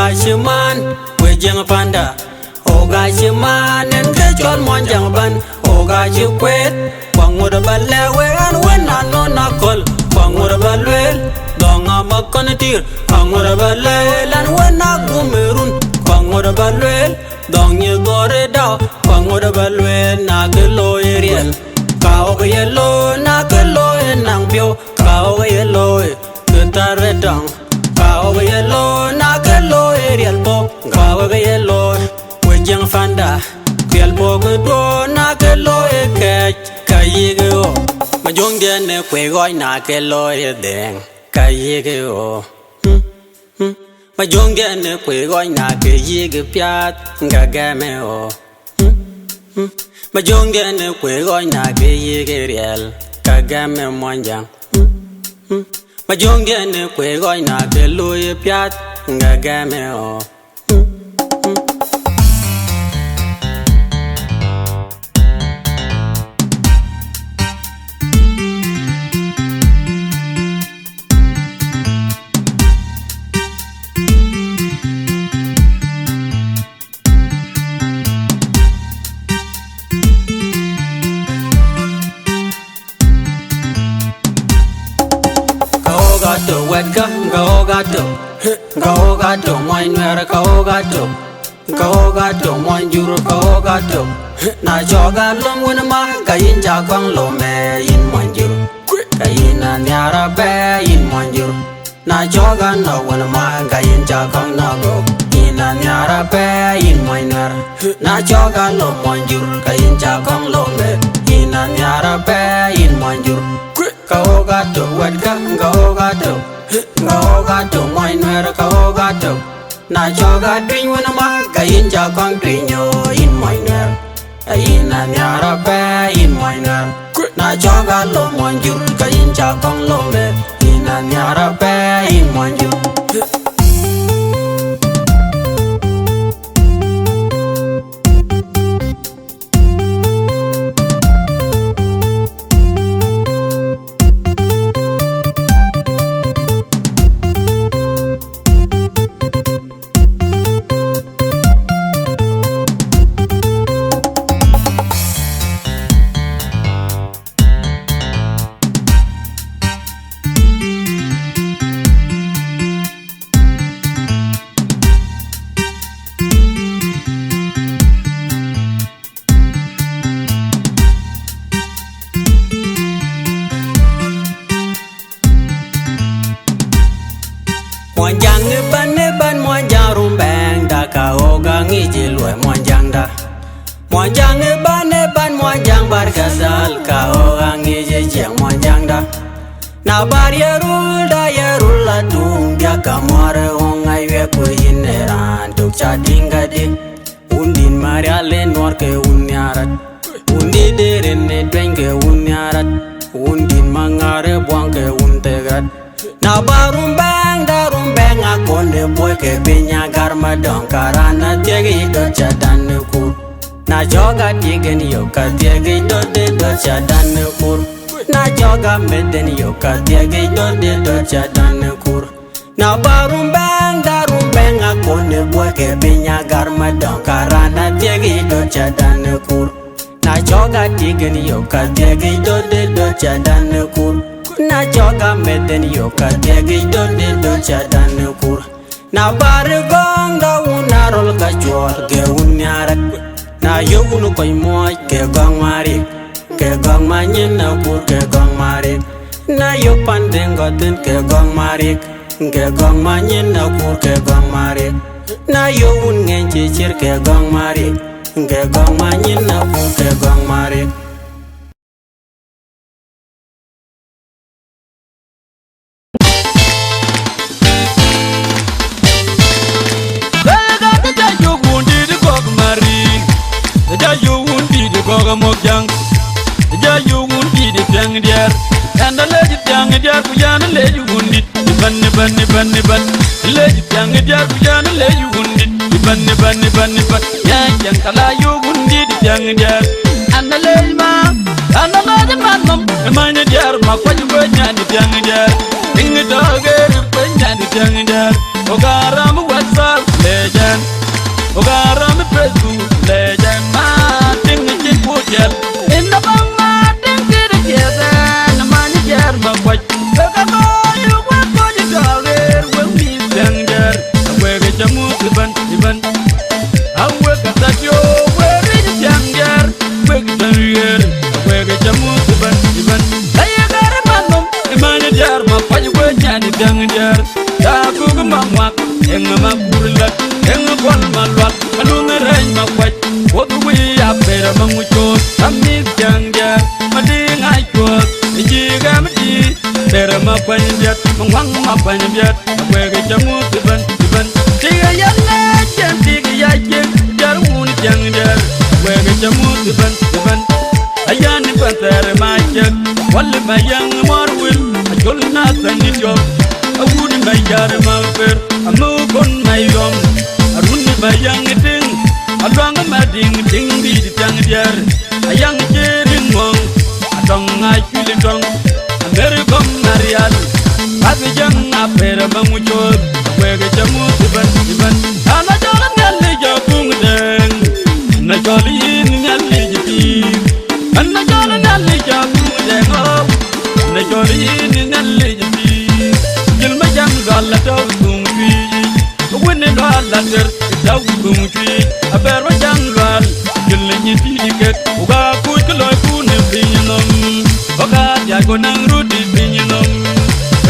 Ogashiman, we jang panda. Ogashiman, and catch on one jang ban. Ogashi quet, one would a ballet, and when I know not call, one would a ballet. Don't am a conatir, one would a ballet, and when I go maroon, one would a ballet. Don't you go it out, one would a ballet, not a lawyer. Cow yellow, not a lawyer, and pure, cow yellow, good tongue. Cow yellow, not a lawyer, cow yellow, with young fanda. Kelbo do na ke loye ke kayigo majong ne kwe goi na ke loye deng kayigo majong ne kwe goi na ke yig pyat ngagame o majong ne kwe goi na ke yig riel kagame monjang majong ne kwe goi na ke loye pyat ngagame o gato weka go gato moy nuera go gato moy juro go gato na joga lom wona ma kayin ja kwang lo me yin moy juro kayin na nyara be yin moy juro na joga no wona ma kayin ja kwang no go yin na nyara be yin moy nuera na joga lo moy juro kayin ja kwang lo me yin na nyara be yin moy juro go gato weka go gato moy nuera go gato na joga twin wona ma kayin ja kwang twin yo in moy nuera ayin na nyara be in moy nuera na joga lo moy jur kayin ja kwang lo me in na nyara be in moy jur Mwanjang ne ban mwanjang rumbeng da ka oga ngiji lue mwanjang da Mwanjang ne ban mwanjang bar gazal ka oga ngiji jeng mwanjang da Na bar yerul da yerul la tung dia ka more ongai we ku yineran tuk cha dinga di Undin maria le nor ke unyarat Undi deren ne dwenge unyarat Undin mangare buang ke untegrat Na barumbang da rumbang akonde boy ke benya garma don karana tegi do chadan kur Na joga tigen yo ka tegi do de do chadan kur Na joga meden yo ka tegi do de do chadan kur Na barumbang da rumbang akonde boy ke benya garma don karana tegi do chadan kur Na joga tigen yo ka tegi do de do chadan kur Na joga meden yo ka tegi do de do chadan kur Na bar gong da unarol ka chol ke unyarat Na yo unu koy moy ke gong mari ke gong manyen na kur ke gong mari Na yo pandengo den ke gong mari ke gong manyen na kur ke gong mari Na yo un ngenchi chir ke gong mari ke gong manyen na kur ke gong mari Mojang, ja you would be the young dear, and the lady young dear, Kuyana lady wounded, bunny, lady young dear, Kuyana lady wounded, bunny, young Kala, you wounded, young dear, and the lady man, and the lady man, the man dear, my what you were young dear, in the dog, young dear, Ogaram, what's up? tanyer wege jamu ban ban ay gar manum imani jar ma paj ko nyani dang jar ta ku ma wak en ma kurla en kol malwat anu ngereñ ma paj wo du wi ya pera ma mucho ami jang jar ma di ngai ko ji gam di pera ma panjat ma wang ma panjat wege jamu ban ban tiga yalla jan tiga ya jar un jang jar wege jamu ban ayani pantar ma jak wal ma yang marwil ajol na tani job awudi ma jar ma fer amu kon ma yom arun ma yang ding adwang ma ding ding bi tang jar ayang jerin mong adong ngai chuli dong mere kom marial abi jang aper ma mu jor wege jamu ban ana jol ngal jabung deng na jol yin ngal ji anna jala nalli jabu dengo na joli ni nalli jabi jilma jam galla taw dum fi wone galla der taw dum fi aber jam gal jilni ni tiket uga ku klo ku ne binom uga ya go nang rudi binom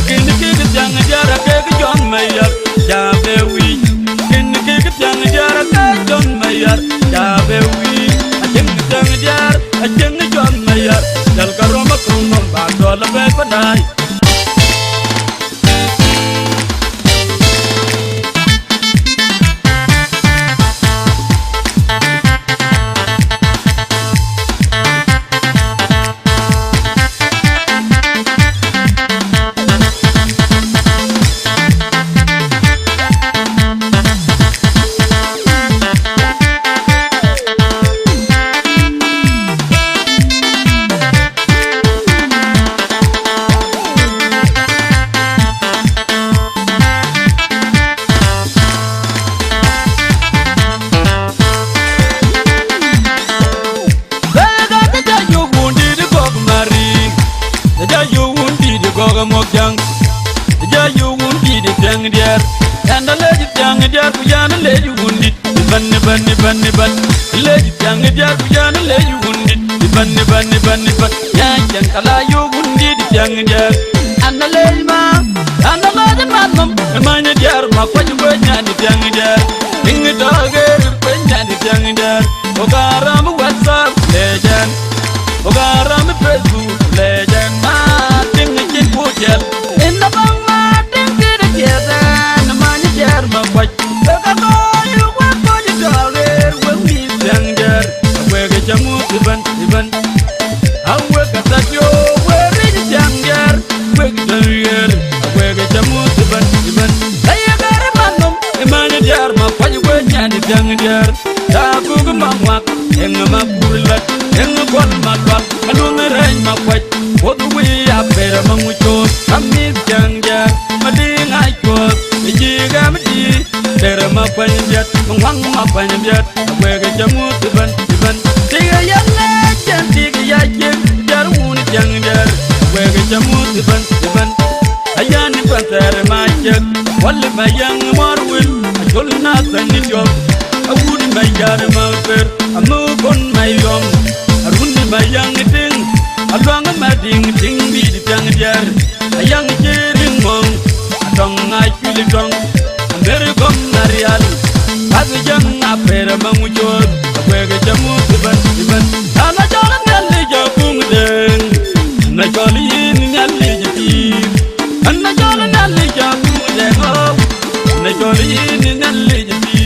kin ki jang jara ke jon mayar ja bewi kin ki jang jara ke jon mayar ja bewi ajeng jang jar ajeng jon mayar dal karoma kumon ba dol be padai mokjang ja yu wundi de tang diar and the lady tang diar ku jana leju wundi ban leji tang diar ku jana leju wundi ban ya jang kala yu wundi de tang diar and the lady man ma nya diar ma ko ju nyani tang diar ing tager ko nyani tang diar o garam whatsapp legend o garam facebook legend ma in the bang ma ding did it yeah na man jar ma kwaj ka ko yu wa ko ji dole we mi danger we ga jamu ban awe ka ta yo we ri danger we ga yer we ga jamu ban ay gar manum e man jar ma kwaj we nyani danger ta ku ga ma wa en ma kurla en gol ma ba anu ngereñ ma kwaj wo du wi ya pera ma mucho ami jangja mading ai ko ji gam di pera ma panjat wang ma panjat we ga jamu ban tiga yalla jan tiga ya jar un jangjar we ga jamu ban ayani pantar ma jak wal ma yang marwil ajol na tani job awudi ma jar ma fer amu kon ma yom arun ma yang ding adwang ma ding ding bi tang jar ayang jerin mong adong ngai chuli dong mere kom narial abi jang aper ma mu jor we ga jamu ban ana jol ngal jabung deng na jol yin ngal ji anna jol ngal jabung deng na jol yin ngal ji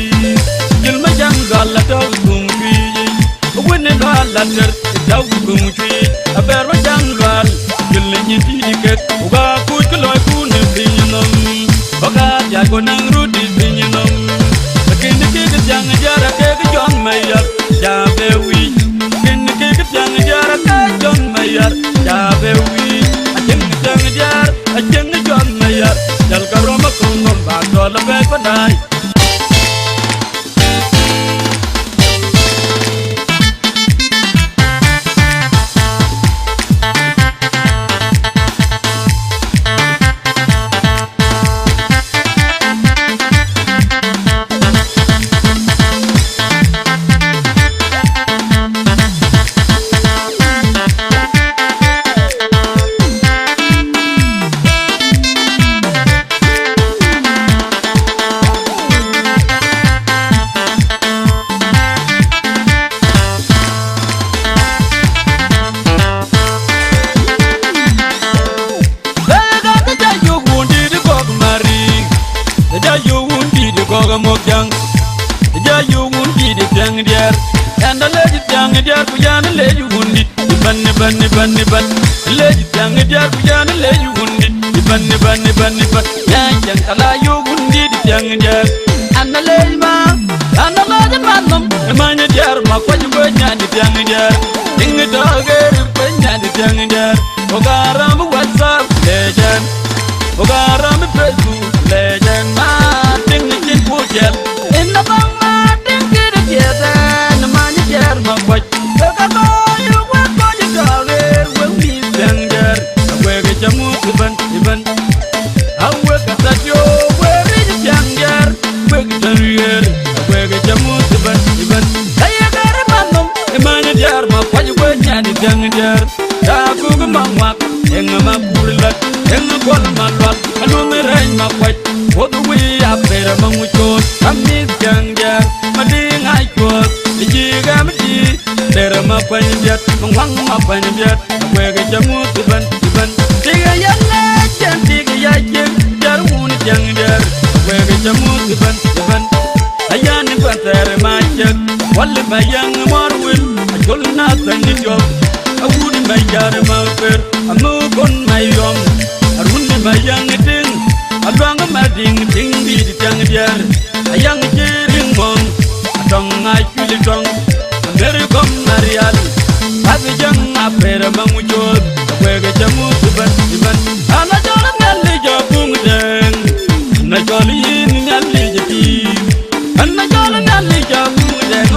jilma jang galla taw dum fi wone galla der taw dum fi aber jang gal jilni ni tiket uga ku klo ku ne binom uga ya go nang rudi binom kin ki jang jara ke jon mayar ja bewi kin ki jang jara ke jon mayar ja bewi ajeng jon mayar dal karoma kumon ba dol be padai jar kujana leju gundi banne banne banne ban leju tiang jar kujana leju gundi banne banne banne ban yang kala yo gundi tiang jar anna lejma anna maja manum manya jar ma kwaju nyani tiang jar ding doger nyani tiang jar ogaram whatsapp lejan ogaram facebook lejan ma ding chin pujel inna bang ma ding kira tiada manya jar ma kwaju ka yo wa kwaju doger wengi tiang jar wege jamu ban ban awe kata jo wege tiang jar wege taruyer wege jamu ban ban saya garmanum manya jar ma kwaju nyani tiang jar ta ku mangwak en ma kurlat en gol malwat anu merai ma kwaj wodu wi apera manguchot amis jangjar mading aichot dijiga mati dera ma panjat mangwang ma panjat wege jamu tuban tuban tiga yalla tiga yajem jarun jangjar wege jamu tuban tuban ayani pantar majak wal bayang marwil ajol na tanni job awudi mayar mafer amu kon mayom arunni mayang ding adwang mading ding di tang diar ayang jiring mong adong ngai chuli dong mere kom marial abijang aper mangujot wege jamu tuban tuban ana jolan ngalli jabung deng na jolin ngalli jati ana jolan ngalli jabung deng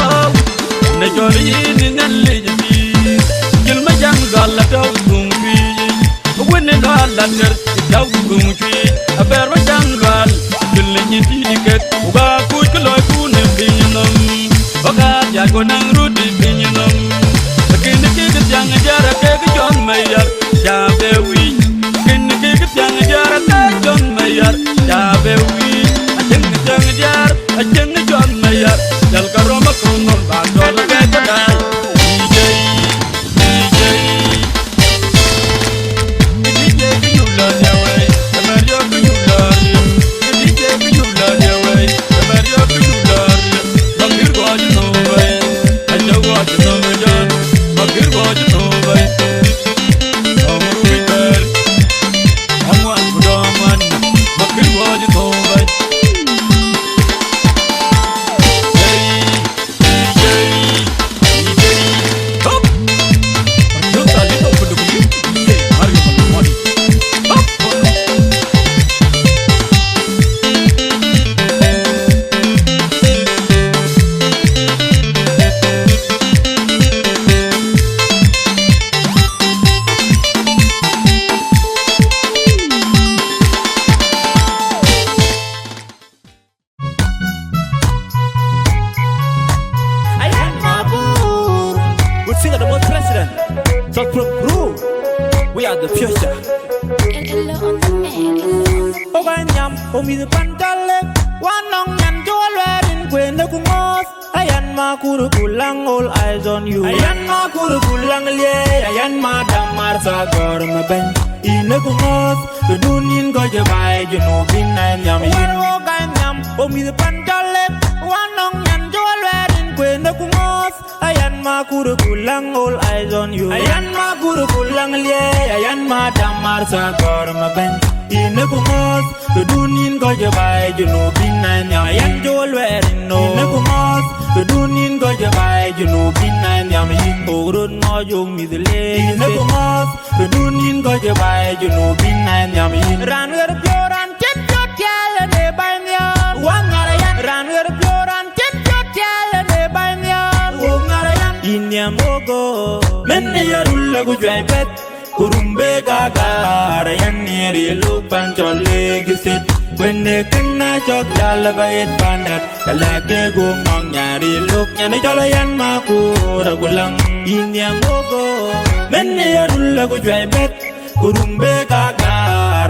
na jolin ngalli jati kilma jang galla taw tum fi wenne galla ner taw tum fi aber ma jang gal dille ni diket uga ku kloy ku ne binnom uga ya ko nang rudi binnom kin ke jang jara ke jon mayar ja bewi kin ke jang jara ke jon mayar ja bewi ajeng jang jar ajeng jon mayar dal karoma kunnon ba dol ke dai We are the future. Oganyam, omi pantale, wanong yan jolwerin kwenda kumos. Ayan makuru kulang, all eyes on you. Ayan makuru kulang liye, ayan madam marsa gor maben. Ine kumos, kedunin ko jabay, junubin na nyam yin. Oganyam, omi pantale, wanong yan jolwerin kwenda kumos. Ayan makuru kulang, all eyes on you. Ayan makuru kulang liye, ayan madam marsa gor maben. Ine kumos, kedunin ko jabay, junubin na nyam. Ayan jolwerin no. Ine kumos, kedunin ko jabay, junubin na nyam yin. Ogron mo yung midle. Ine kumos, kedunin ko jabay, junubin na nyam yin. Ranwer pyoran tit jot yale de banyan. Wangarayan. Ranwer pyoran tit jot yale de banyan. Wangarayan. Inyam ogo, menne yarulla gujay pet. Kurumbe gaga, rayan neri lupan chole gisit. Wende kena chok jala bayet pandat. Kalake gumang nyari luk nyane cholayan maku ragulang. Inyam ogo, menne yarulla gujay pet. Kurumbe gaga,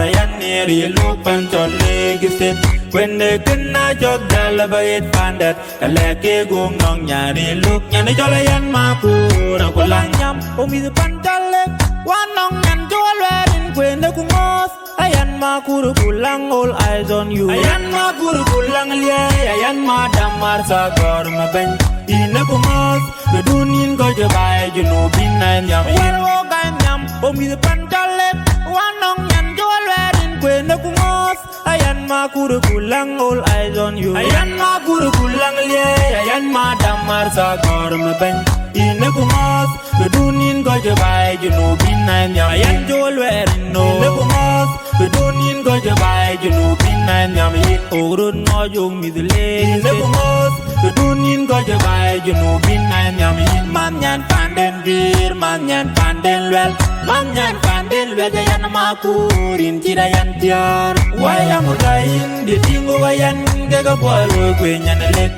rayan neri lupan chole gisit. Wende kena chok jala bayet pandat. Kalake gumang nyari luk nyane cholayan maku ragulang. Nyam omi pantale. Wanong yan jolwerin kwenda kumos. Ayan makuru kulang, all eyes on you. Ayan makuru kulang liye, ayan madam marsa gor maben. ina kumos bedunin ko jabay junubin na nyam warwo ka nyam omi pantale wanong nyan jolwerin kwena kumos ayan makuru kulang all eyes on you ayan makuru kulang liye ayan madamar sa korm ben ina kumos bedunin ko jabay junubin na nyam ayan jolwerin no ina kumos bedunin ko jabay junubin na nyam urun mo yung midle ina kumos bedunin ko jabay junubin na nyam man nyan panden dir man nyan panden wel man nyan panden wel yan makurin tira yan tiar wayang udain di tingo wayan gaga boy kwenyan lek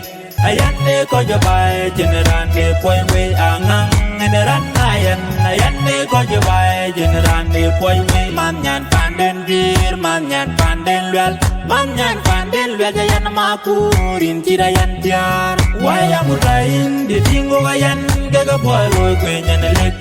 ayan ne ko jabay generan de poy we angang generan ayan ne ko jabay generan de poy we man nyan panden dir man nyan panden wel man nyan panden wel yan makurin tira yan tiar wayang udain di tingo wayan gaga boy kwenyan lek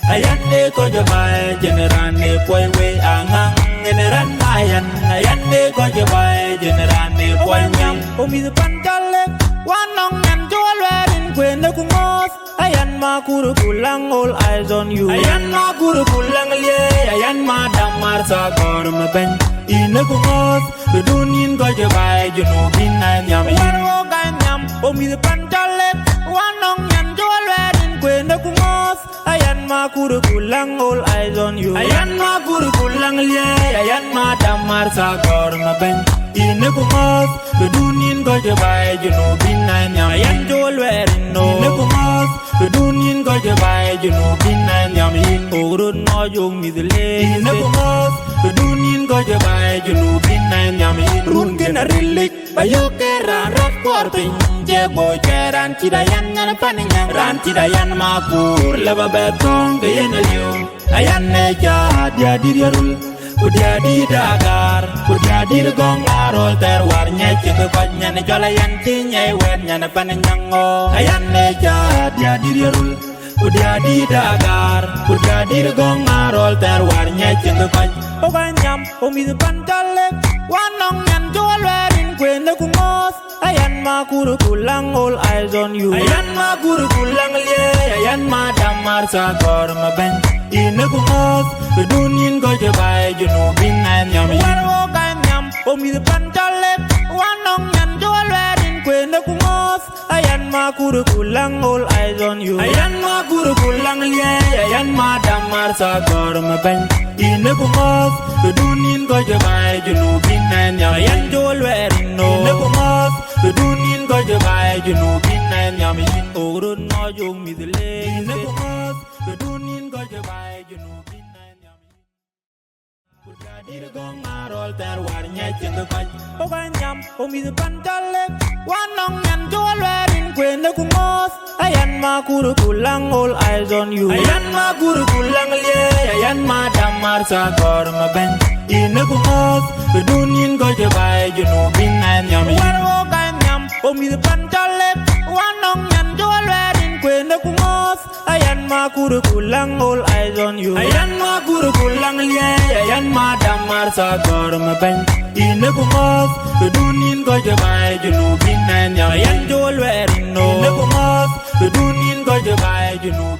ayan ne ko jabay generan de poy we angang generan ayan ne ko jabay generan de poy we omi pantale wanong nyan jolwerin kwena kumos ayan makuru kulang all eyes on you ayan makuru kulang liye ayan madamar sa korm ben ina kumos bedunin ko jabay junubin na nyam warwo ka nyam omi pantale wanong nyan jolwerin kwena kumos ayan makuru kulang all eyes on you ayan makuru kulang liye ayan madamar sa korm ben ina kumos bedunin ko jabay junubin na nyam ayan jolwerin no ina kumos bedunin ko jabay junubin na nyam urun mo yung midle ina kumos bedunin ko jabay junubin na nyam run kinarilik bayo keran rat korpin je boy keran tidayan nyan paninyang ran tidayan makur leba betong kayen aliyo ayan ne dia dirul udia di dagar udia di gong arol terwar nyeke ke banyan jolayan tinyai wen nyan paninyang o ayan ne dia dirul udia di dagar udia di gong arol terwar nyeke ke ban oganyam omi pantale wanong nyan jolwerin kwena kumos ayan makuru kulang all eyes on you ayan makuru kulang liye ayan madamar sa korm ben ina kumos bedunin ko jabay junubin na nyam warwo ka nyam omi pantale wanong nyan jolwerin kwena kumos ayan makuru kulang all eyes on you ayan makuru kulang liye ayan madamar sa korm ben ina kumos bedunin ko jabay junubin na nyam ayan jolwerin no ina kumos bedunin ko jabay junubin na nyam urun mo yung midle ina kumos bedunin ko jabay junubin na nyam udia dir gong arol terwar nyeke ke ban oganyam omi pantale wanong nyan jolwerin kwena kumos ayan makuru kulang all eyes on you ayan makuru kulang liye ayan madamar sa korm ben ina kumos bedunin ko jabay junubin na nyam warwo ka nyam omi pantale wanong nyan jolwerin kwena kumos ayan makuru kulang all eyes on you ayan makuru kulang liye ayan madamar sa korm ben ina kumos bedunin ko jabay junubin na nyam ayan jolwerin no ina kumos bedunin ko jabay junubin